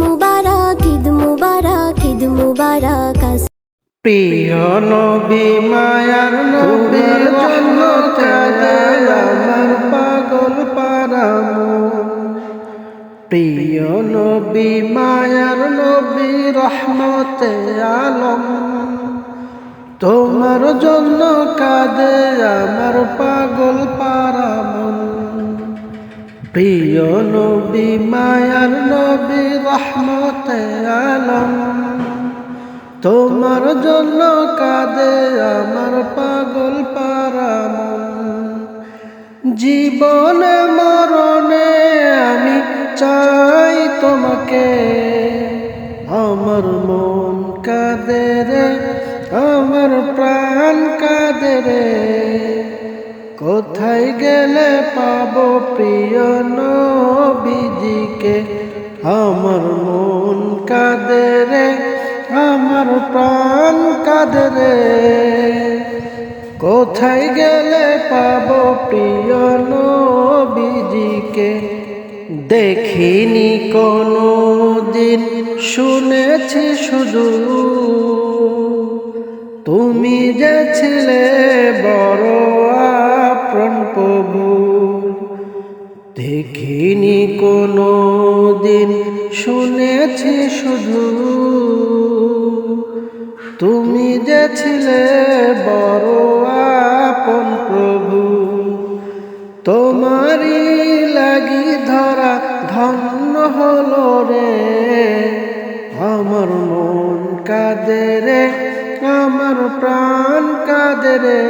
মুবারক, ঈদ মুবারক, ঈদ মুবারক। প্রিয় নবী মায়ার নবী রহমতে আমার পাগল পারা মন। প্রিয় নবী মায়ার নবী রহমতে আলম, তোমার জন্য কাঁদে আমার পাগল পারা মন। প্রিয় নবী মায়ার নবী রহমতে আলম, তোমার জন্য কাঁদে আমার পাগল পারা মন। জীবনে মরণে আমি চাই তোমাকে, আমার মন কাঁদে রে, আমার প্রাণ কাঁদে রে। কোথায় গেলে পাবো প্রিয় নবীজিকে, আমার মন কাঁদে রে, আমার প্রাণ কাঁদে রে। কোথায় গেলে পাবো প্রিয় নবীজিকে, দেখিনি কোনো দিন শুনেছি শুধু, তুমি যে ছিলে বড় আপন প্রভু। দেখিনি কোনো দিন শুনেছি শুধু, তুমি যে ছিলে বড় আপন প্রভু। তোমারই লাগি ধরা ধন্য হলো রে, আমার মন কাঁদে রে, আমার প্রাণ কাঁদে রে।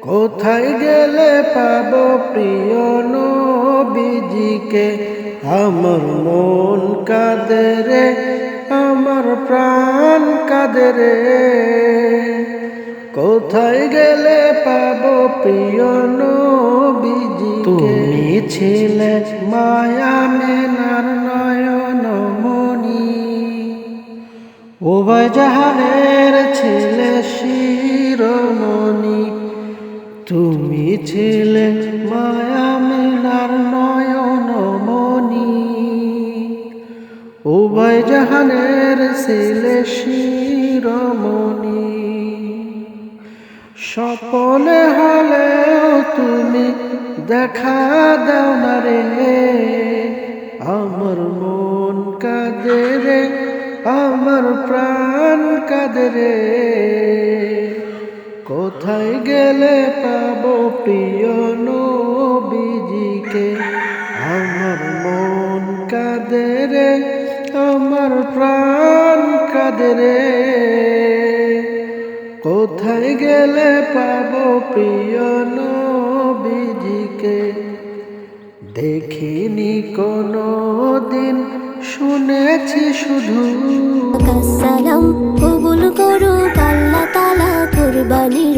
কোথায় গেলে পাবো প্রিয় নবীজিকে, আমার মন কাঁদে রে, আমার প্রাণ কাঁদে রে। কোথায় গেলে পাবো প্রিয় নবীজিকে। তুমি ছিলে মায়া মেনার নয়ন মনি, উভয় জাহানের ছিলে শিরোমণি। তুমি ছিলে মায়া মেনার নয়ন মনি, উভয় জাহানের ছিলে শিরোমণি। স্বপ্নে হলেও তুমি দেখা দাও না রে, আমার মন কাঁদে রে, আমার প্রাণ কাঁদে রে। কোথায় গেলে পাবো প্রিয় নবীজিকে, আমার মন কাঁদে রে, আমার প্রাণ কাঁদে রে। কোথায় গেলে পাবো প্রিয় নবীজিকে, দেখিনি কোনো দিন শুনেছি শুধু। সালাম কবুল করুক আল্লাহ তাআলা কুরবানির